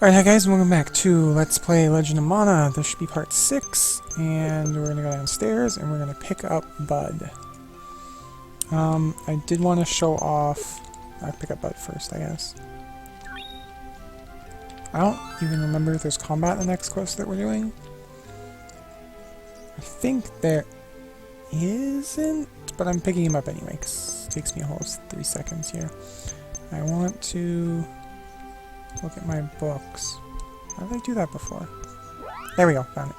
Alright, hi guys, welcome back to Let's Play Legend of Mana. This should be part 6, and we're gonna go downstairs and we're gonna pick up Bud. I did want to show off... I'll pick up Bud first, I guess. I don't even remember if there's combat in the next quest that we're doing. I think there isn't, but I'm picking him up anyway, because it takes me a whole 3 seconds here. I want to... look at my books. How did I do that before? There we go, found it.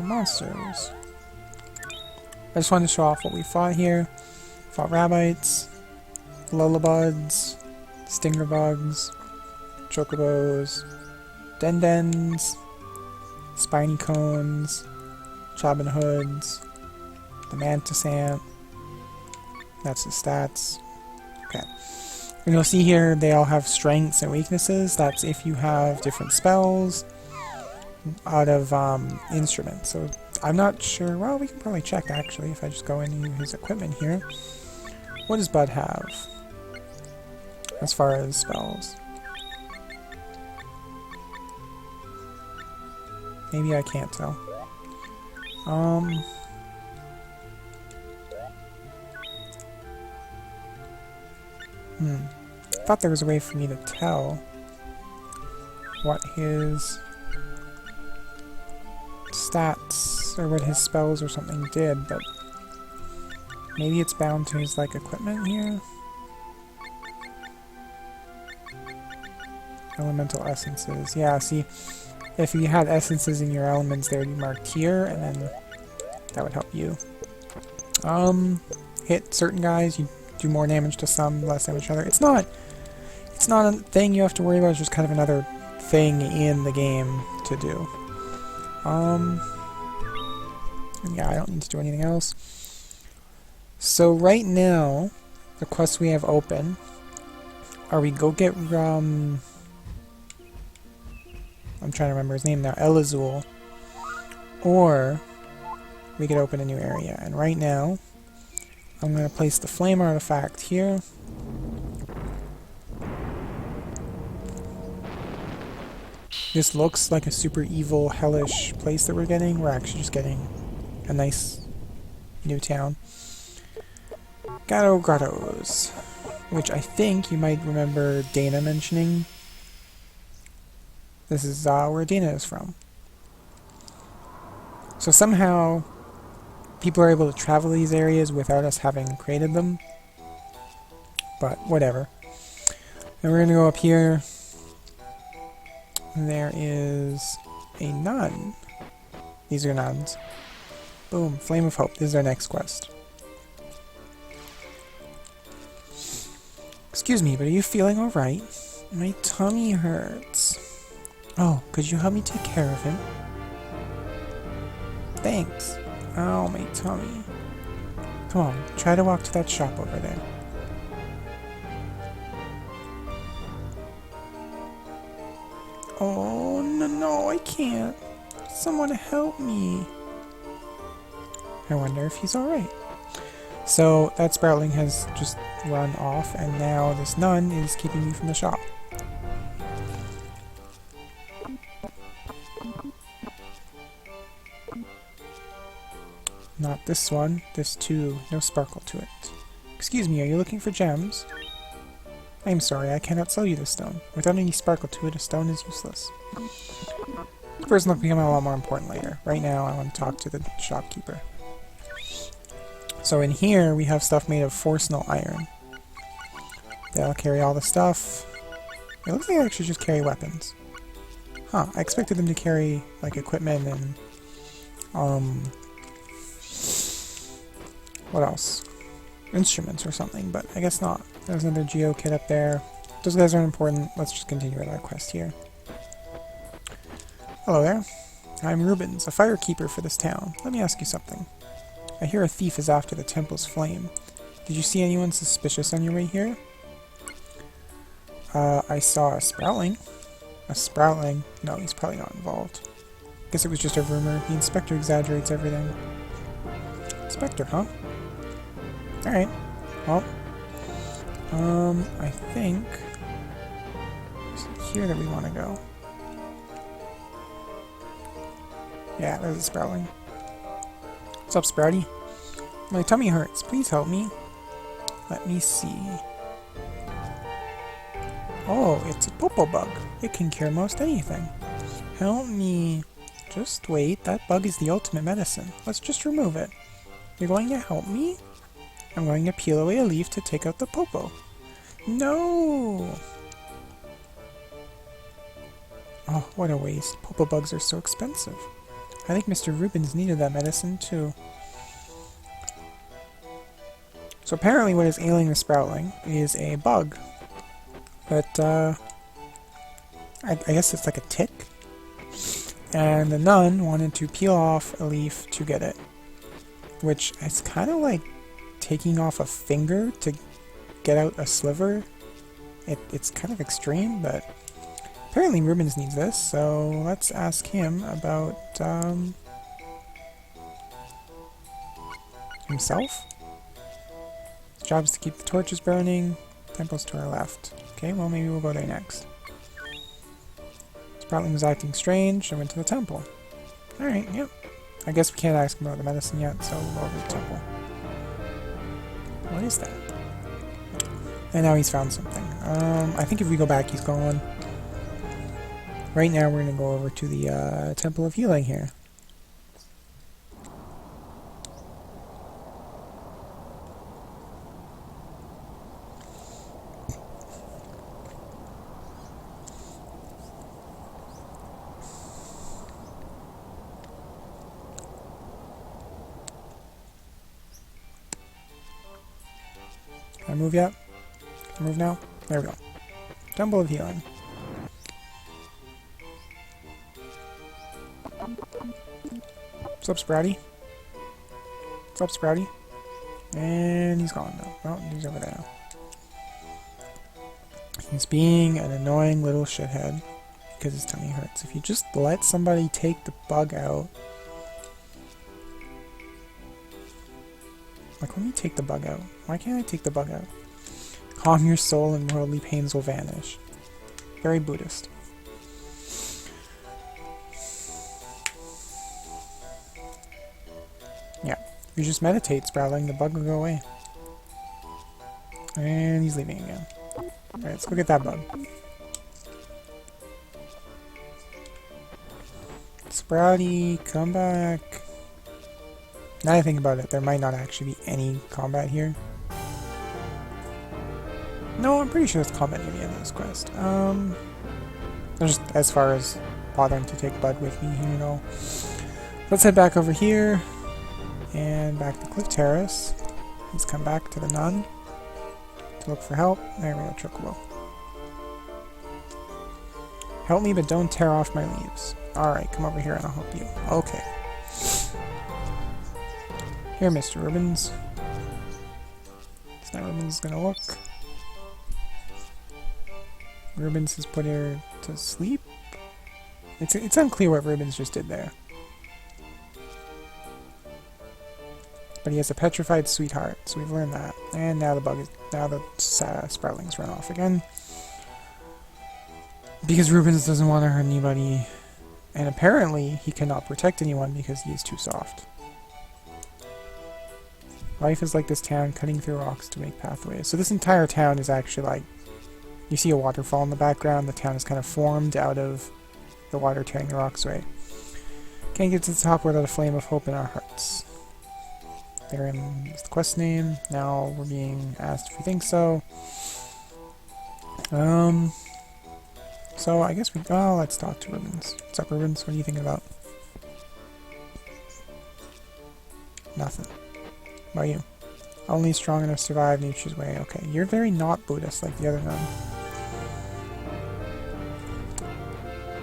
Monsters. I just wanted to show off what we fought here. Fought rabbits, lullabuds, stinger bugs, chocobos, dendens, spiny cones, chobin hoods, the mantis ant. That's the stats. Okay. And you'll see here they all have strengths and weaknesses. That's if you have different spells out of instruments. So I'm not sure. Well, we can probably check actually if I just go into his equipment here. What does Bud have as far as spells? Maybe I can't tell. I thought there was a way for me to tell what his stats or what his spells or something did, but maybe it's bound to his like equipment here. Elemental essences. Yeah, see, if you had essences in your elements, they would be marked here, and then that would help you. Hit certain guys, you do more damage to some, less damage to others. It's not a thing you have to worry about, it's just kind of another thing in the game to do. Yeah, I don't need to do anything else. So right now, the quests we have open are we go get, I'm trying to remember his name now, Azul, or we could open a new area. And right now, I'm going to place the flame artifact here. This looks like a super evil, hellish place that we're getting. We're actually just getting a nice new town. Grottos, which I think you might remember Dana mentioning. This is where Dana is from. So somehow people are able to travel these areas without us having created them. But whatever. And we're going to go up here. There is a nun. These are nuns. Boom. Flame of Hope. This is our next quest. Excuse me, but are you feeling alright? My tummy hurts. Oh, could you help me take care of him? Thanks. Ow, my tummy. Come on, try to walk to that shop over there. Oh, no, I can't. Someone help me. I wonder if he's alright. So, that Sproutling has just run off, and now this nun is keeping me from the shop. Not this one. This too. No sparkle to it. Excuse me, are you looking for gems? I am sorry, I cannot sell you this stone. Without any sparkle to it, a stone is useless. The person will become a lot more important later. Right now, I want to talk to the shopkeeper. So in here, we have stuff made of force null iron. They'll carry all the stuff. It looks like they actually just carry weapons. Huh, I expected them to carry, like, equipment and, what else? Instruments or something, but I guess not. There's another Geo kit up there. Those guys aren't important. Let's just continue with our quest here. Hello there. I'm Ruben's, a firekeeper for this town. Let me ask you something. I hear a thief is after the temple's flame. Did you see anyone suspicious on your way here? I saw a Sproutling. A Sproutling? No, he's probably not involved. Guess it was just a rumor. The inspector exaggerates everything. Inspector, huh? Alright. Well, I think here that we want to go? Yeah, there's a Sprouting. What's up, Sprouty? My tummy hurts. Please help me. Let me see. Oh, it's a Popo bug. It can cure most anything. Help me. Just wait. That bug is the ultimate medicine. Let's just remove it. You're going to help me? I'm going to peel away a leaf to take out the Popo. No! Oh, what a waste. Popo bugs are so expensive. I think Mr. Rubens needed that medicine too. So apparently what is ailing the Sproutling is a bug. But, I guess it's like a tick. And the nun wanted to peel off a leaf to get it. Which is kind of like taking off a finger to get out a sliver. It's kind of extreme, but apparently Rubens needs this, so let's ask him about himself. His job is to keep the torches burning. Temple's to our left. Okay, well maybe we'll go there next. Sproutling was acting strange. I went to the temple. Alright, yep. I guess we can't ask him about the medicine yet, so we'll go to the temple. What is that? And now he's found something. I think if we go back, he's gone. Right now, we're going to go over to the Temple of Healing here. Can I move yet? Can I move now? There we go. Temple of Healing. What's up, Sprouty? What's up, Sprouty? And he's gone now. Oh, he's over there now. He's being an annoying little shithead because his tummy hurts. If you just let somebody take the bug out... Like, let me take the bug out. Why can't I take the bug out? Calm your soul and worldly pains will vanish. Very Buddhist. Yeah. If you just meditate, Sproutling, the bug will go away. And he's leaving again. Alright, let's go get that bug. Sprouty, come back. Now that I think about it, there might not actually be any combat here. No, I'm pretty sure there's combat near the end of this quest. Just as far as bothering to take Bud with me here, you know. Let's head back over here. And back to Cliff Terrace. Let's come back to the nun to look for help. There we go, Chocobo. Help me, but don't tear off my leaves. Alright, come over here and I'll help you. Okay. Here, Mr. Rubens. It's not Rubens gonna look. Rubens has put her to sleep? It's unclear what Rubens just did there. But he has a petrified sweetheart, so we've learned that. And now the Sproutlings run off again. Because Rubens doesn't want to hurt anybody. And apparently he cannot protect anyone because he is too soft. Life is like this town, cutting through rocks to make pathways. So this entire town is actually like... You see a waterfall in the background. The town is kind of formed out of the water tearing the rocks away. Can't get to the top without a flame of hope in our hearts. Therein is the quest name. Now we're being asked if we think so. So I guess let's talk to Rubens. What's up, Rubens? What are you thinking about? Nothing. What about you? Only strong enough to survive nature's way. Okay, you're very not Buddhist like the other nun.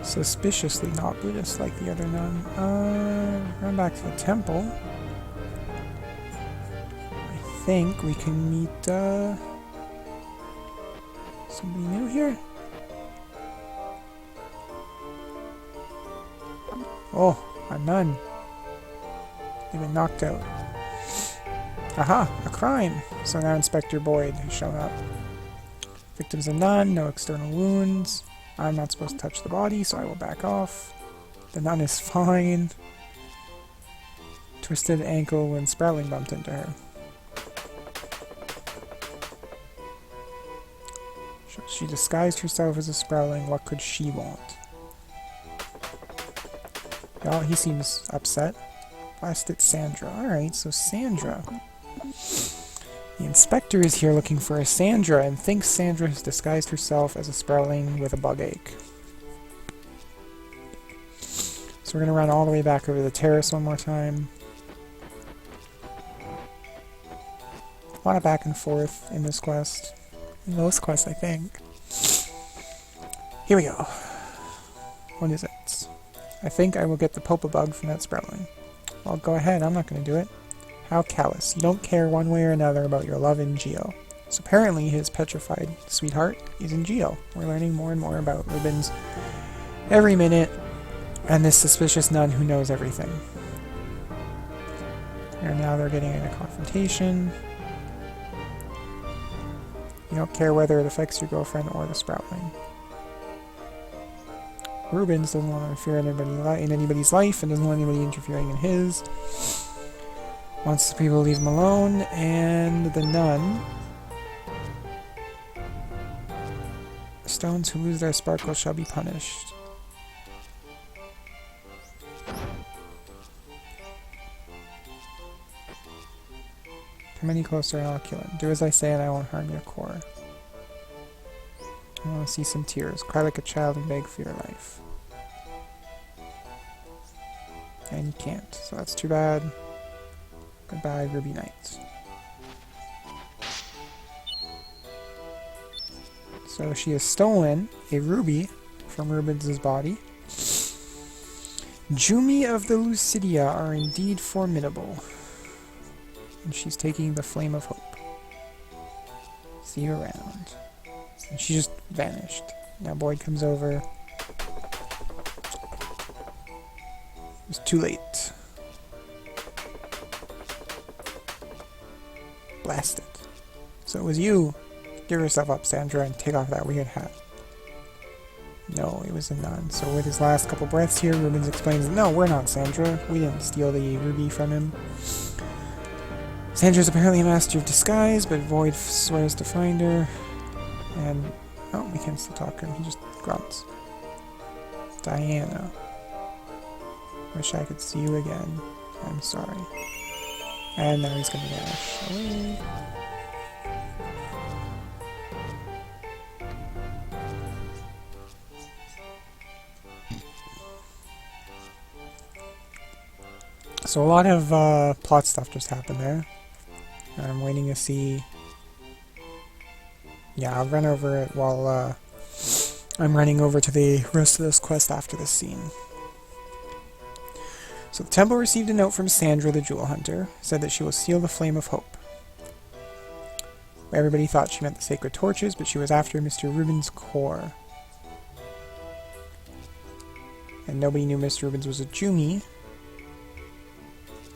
Suspiciously not Buddhist like the other nun. Run back to the temple. I think we can meet, somebody new here? Oh, a nun. They've been knocked out. Aha, a crime. So now Inspector Boyd has shown up. Victim's a nun, no external wounds. I'm not supposed to touch the body, so I will back off. The nun is fine. Twisted ankle when Sprouting bumped into her. She disguised herself as a Sprouting. What could she want? Oh, he seems upset. Last it's Sandra. Alright, so Sandra. The inspector is here looking for a Sandra and thinks Sandra has disguised herself as a Sprouting with a bug ache. So we're going to run all the way back over the terrace one more time. A lot of back and forth in this quest. In most quests, I think. Here we go. What is it? I think I will get the Popa bug from that Sprouting. Well, go ahead. I'm not going to do it. How callous. You don't care one way or another about your love in Geo. So apparently his petrified sweetheart is in Geo. We're learning more and more about Ruben's every minute, and this suspicious nun who knows everything. And now they're getting in a confrontation. You don't care whether it affects your girlfriend or the Sprouting. Ruben doesn't want to interfere in anybody's life and doesn't want anybody interfering in his. Wants the people to leave him alone, and the nun. Stones who lose their sparkle shall be punished. Come any closer and I'll kill him. Do as I say and I won't harm your core. I want to see some tears. Cry like a child and beg for your life. And you can't, so that's too bad. Goodbye, Ruby Knight. So she has stolen a ruby from Ruben's body. Jumi of the Lucidia are indeed formidable. And she's taking the Flame of Hope. See you around. And she just vanished. Now Boyd comes over. It's too late. Blast it. So it was you. Give yourself up, Sandra, and take off that weird hat. No, it was a nun. So with his last couple breaths here, Ruben explains, no, we're not Sandra. We didn't steal the ruby from him. Sandra's apparently a master of disguise, but Void swears to find her. And, oh, we can still talk to him. He just grunts. Diana. Wish I could see you again. I'm sorry. And now he's gonna dash away. So a lot of plot stuff just happened there. I'm waiting to see... Yeah, I'll run over it while I'm running over to the rest of this quest after this scene. So the temple received a note from Sandra the Jewel Hunter, said that she will steal the Flame of Hope. Everybody thought she meant the sacred torches, but she was after Mr. Ruben's core. And nobody knew Mr. Ruben's was a Jumi.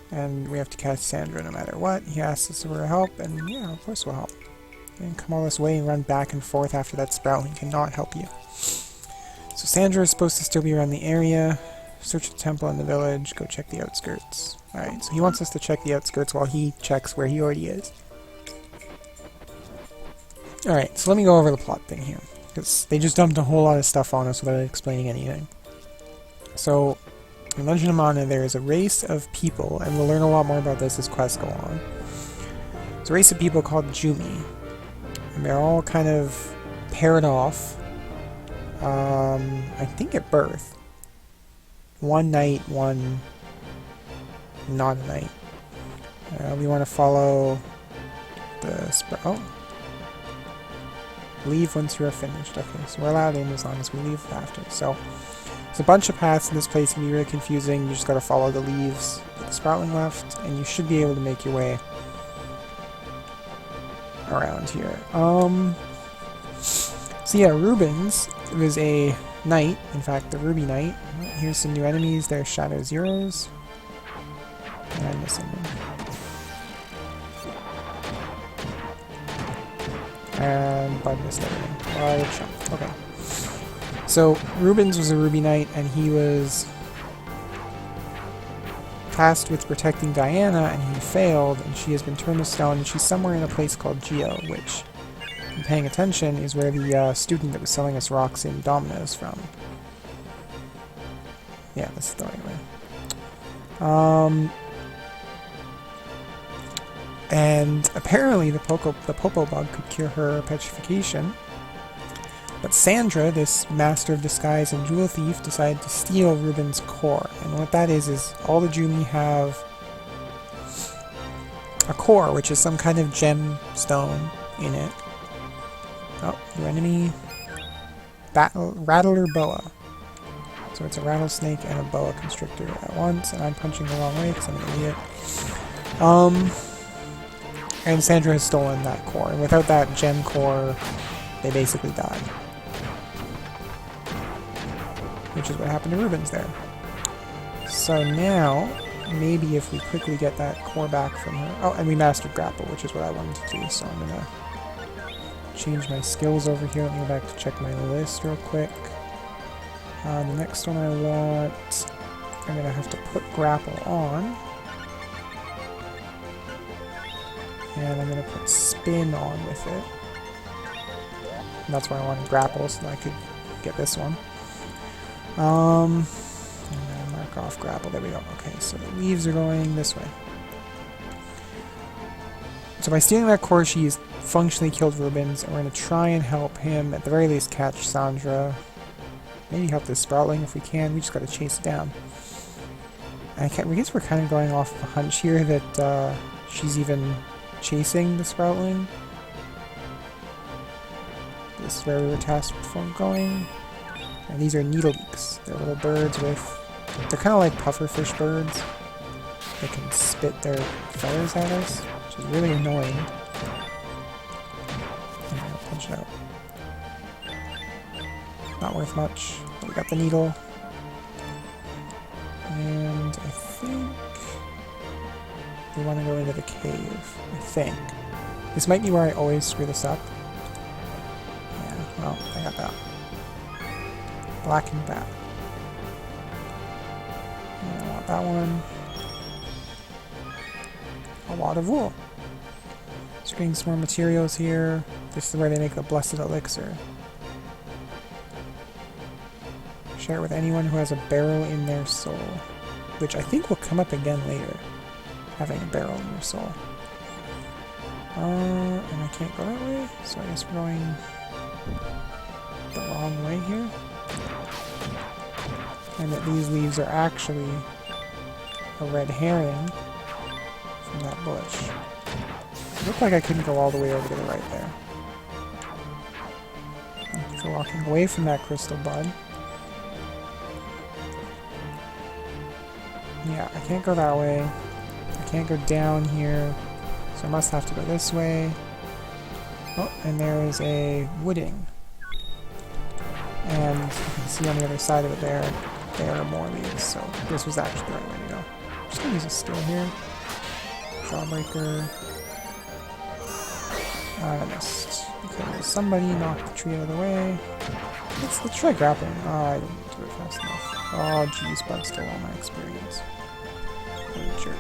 And we have to catch Sandra no matter what. He asks us for help, and yeah, of course we'll help. And come all this way and run back and forth after that Sprouting cannot help you. So Sandra is supposed to still be around the area. Search the temple in the village, go check the outskirts. Alright, so he wants us to check the outskirts while he checks where he already is. Alright, so let me go over the plot thing here. Because they just dumped a whole lot of stuff on us without explaining anything. So, in Legend of Mana, there is a race of people, and we'll learn a lot more about this as quests go on. It's a race of people called Jumi. And they're all kind of paired off. I think at birth. One night, one not a night. We want to follow the oh. Leave once you are finished. Okay, so we're allowed in as long as we leave after. So, there's a bunch of paths in this place. It can be really confusing. You just gotta follow the leaves to the Sprouting left, and you should be able to make your way around here. So yeah, Ruben's was a knight, in fact, the Ruby Knight. Here's some new enemies. There's Shadow Zeros. And I'm missing them. And Bud missed everything. Okay. So Ruben's was a Ruby Knight, and he was tasked with protecting Diana, and he failed, and she has been turned to stone, and she's somewhere in a place called Geo, which, if paying attention, is where the student that was selling us rocks in Domino's from. Yeah, this is the right way. And apparently the Popo bug could cure her petrification. But Sandra, this master of disguise and jewel thief, decided to steal Ruben's core. And what that is all the Jumi have a core, which is some kind of gemstone in it. Oh, new enemy. Rattler Boa. So it's a rattlesnake and a boa constrictor at once, and I'm punching the wrong way because I'm an idiot. And Sandra has stolen that core, and without that gem core, they basically died. Which is what happened to Ruben's there. So now, maybe if we quickly get that core back from her... Oh, and we mastered grapple, which is what I wanted to do, so I'm gonna change my skills over here. Let me go back to check my list real quick. The next one I want... I'm gonna have to put grapple on. And I'm gonna put spin on with it. And that's why I wanted grapple, so that I could get this one. And then mark off grapple. There we go. Okay, so the leaves are going this way. So by stealing that core, she's functionally killed Ruben's, and we're going to try and help him, at the very least, catch Sandra. Maybe help this Sproutling if we can. We just got to chase it down. I guess we're kind of going off of a hunch here that she's even chasing the Sproutling. This is where we were tasked before going. And these are needlebeaks. They're little birds with... They're kind of like pufferfish birds. They can spit their feathers at us, which is really annoying. I'm gonna punch it out. Not worth much, but we got the needle. And I think we want to go into the cave, I think. This might be where I always screw this up. Yeah, well, I got that. Blackened bat. I want that one. A lot of wool. Just getting some more materials here. This is where they make the blessed elixir. Share it with anyone who has a barrel in their soul. Which I think will come up again later. Having a barrel in your soul. And I can't go that way, so I guess we're going the wrong way here. And that these leaves are actually a red herring from that bush. It looked like I couldn't go all the way over to the right there. Thank you for walking away from that crystal bud. Yeah, I can't go that way. I can't go down here. So I must have to go this way. Oh, and there is a wooding. And you can see on the other side of it there are more leaves. So this was actually the right way to go. I'm just going to use a skill here. Jawbreaker. I missed. Because somebody knocked the tree out of the way. Let's try grappling. Oh, I didn't do it fast enough. Oh, jeez, bug stole all my experience. What a jerk.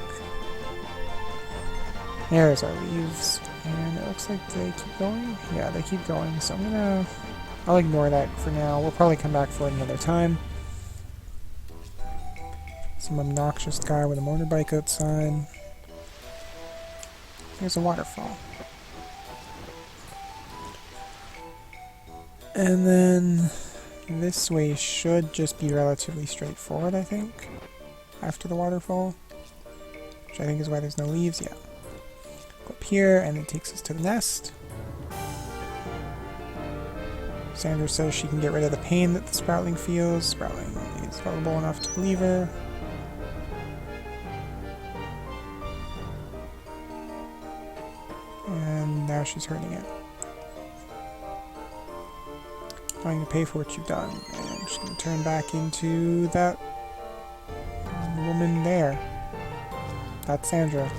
There's our leaves. And it looks like they keep going. Yeah, they keep going. So I'll ignore that for now. We'll probably come back for it another time. Some obnoxious guy with a motorbike outside. There's a waterfall. And then this way should just be relatively straightforward, I think. After the waterfall. Which I think is why there's no leaves yet. Go up here and it takes us to the nest. Sandra says she can get rid of the pain that the Sproutling feels. Sproutling is lovable enough to believe her. And now she's hurting it. Trying to pay for what you've done. And she's going to turn back into that woman there. That's Sandra.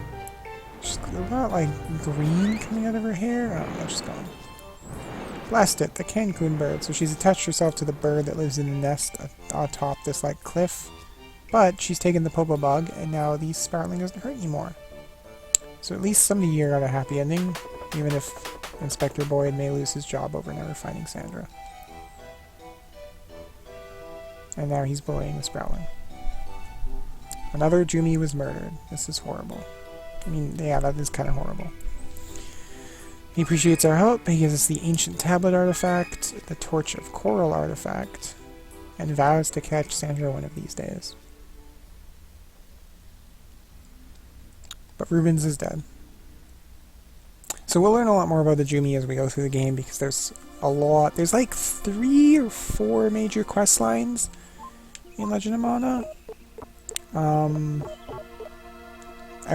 She's got like green coming out of her hair. Oh, no, she's gone. Blast it, the Cancun bird. So she's attached herself to the bird that lives in the nest atop this like cliff. But she's taken the Popo Bug, and now the Sproutling doesn't hurt anymore. So at least somebody here got a happy ending, even if Inspector Boyd may lose his job over never finding Sandra. And now he's bullying the Sproutling. Another Jumi was murdered. This is horrible. I mean, yeah, that is kind of horrible. He appreciates our help. He gives us the Ancient Tablet artifact, the Torch of Coral artifact, and vows to catch Sandra one of these days. But Ruben's is dead. So we'll learn a lot more about the Jumi as we go through the game, because there's a lot. There's like 3 or 4 major quest lines in Legend of Mana. And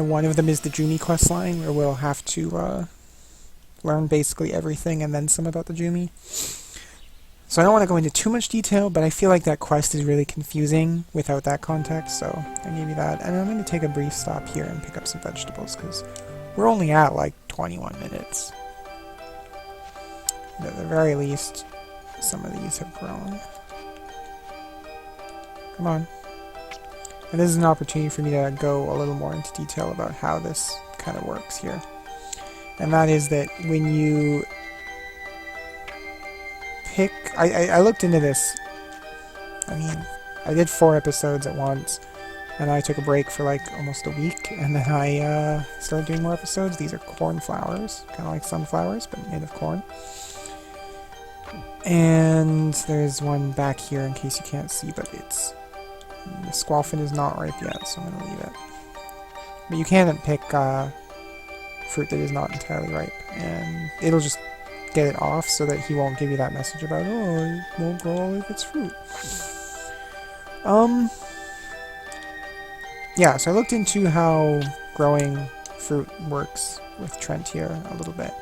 one of them is the Jumi quest line, where we'll have to learn basically everything and then some about the Jumi. So I don't want to go into too much detail, but I feel like that quest is really confusing without that context, so I gave you that. And I'm going to take a brief stop here and pick up some vegetables, because we're only at like 21 minutes. But at the very least, some of these have grown. Come on. And this is an opportunity for me to go a little more into detail about how this kind of works here. And that is that when you pick... I looked into this. I mean, I did 4 episodes at once, and I took a break for like almost a week, and then I started doing more episodes. These are cornflowers, kind of like sunflowers, but made of corn. And there's one back here in case you can't see, but it's... The squalfin is not ripe yet, so I'm going to leave it. But you can pick fruit that is not entirely ripe, and it'll just get it off so that he won't give you that message about, oh, it won't grow if it's fruit. Yeah, so I looked into how growing fruit works with Trent here a little bit.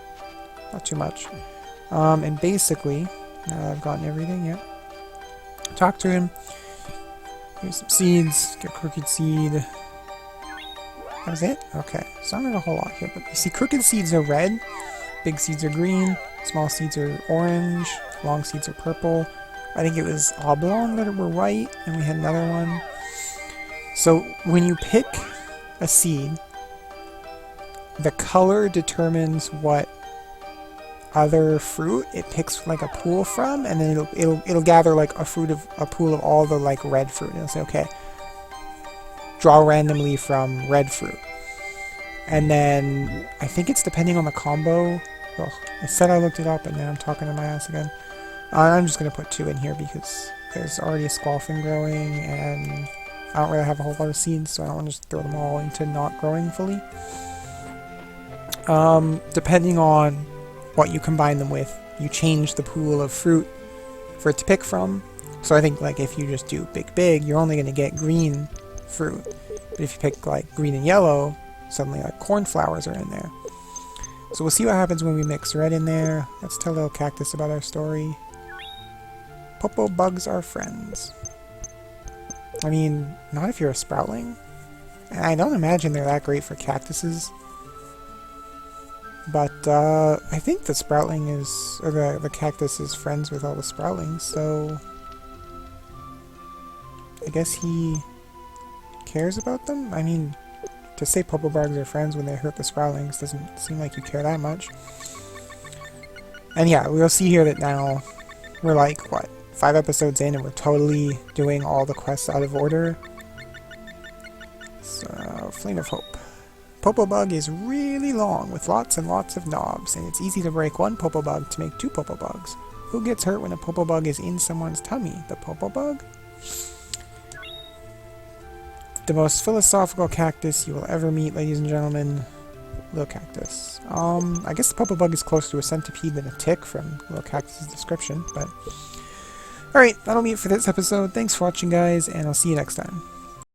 Not too much. And basically, now that I've gotten everything, yeah. Talk to him. Here's some seeds. Get crooked seed. That was it? Okay. So not a whole lot here, but you see crooked seeds are red, big seeds are green, small seeds are orange, long seeds are purple. I think it was oblong that were white, and we had another one. So when you pick a seed, the color determines what other fruit it picks like a pool from, and then it'll gather like a pool of all the like red fruit. It'll say, okay, draw randomly from red fruit. And then I think it's depending on the combo. Oh, I said I looked it up, and now I'm talking to my ass again. I'm just gonna put 2 in here because there's already a squalfin growing, and I don't really have a whole lot of seeds, so I don't want to just throw them all into not growing fully. Depending on what you combine them with, you change the pool of fruit for it to pick from. So I think like if you just do big, you're only going to get green fruit. But if you pick like green and yellow, suddenly like cornflowers are in there. So we'll see what happens when we mix red in there. Let's tell little cactus about our story. Popo bugs are friends. I mean, not if you're a sproutling. And I don't imagine they're that great for cactuses. But I think the sproutling is, or the cactus is friends with all the sproutlings, so I guess he cares about them? I mean, to say Popo bugs are friends when they hurt the sproutlings doesn't seem like you care that much. And yeah, we'll see here that now we're like, what, 5 episodes in, and we're totally doing all the quests out of order. So, Flame of Hope. Popo bug is really long with lots and lots of knobs, and it's easy to break one Popo bug to make 2 Popo bugs. Who gets hurt when a Popo bug is in someone's tummy? The Popo bug? The most philosophical cactus you will ever meet, ladies and gentlemen. Little cactus. I guess the Popo bug is closer to a centipede than a tick from Little Cactus's description, but... Alright, that'll be it for this episode. Thanks for watching, guys, and I'll see you next time.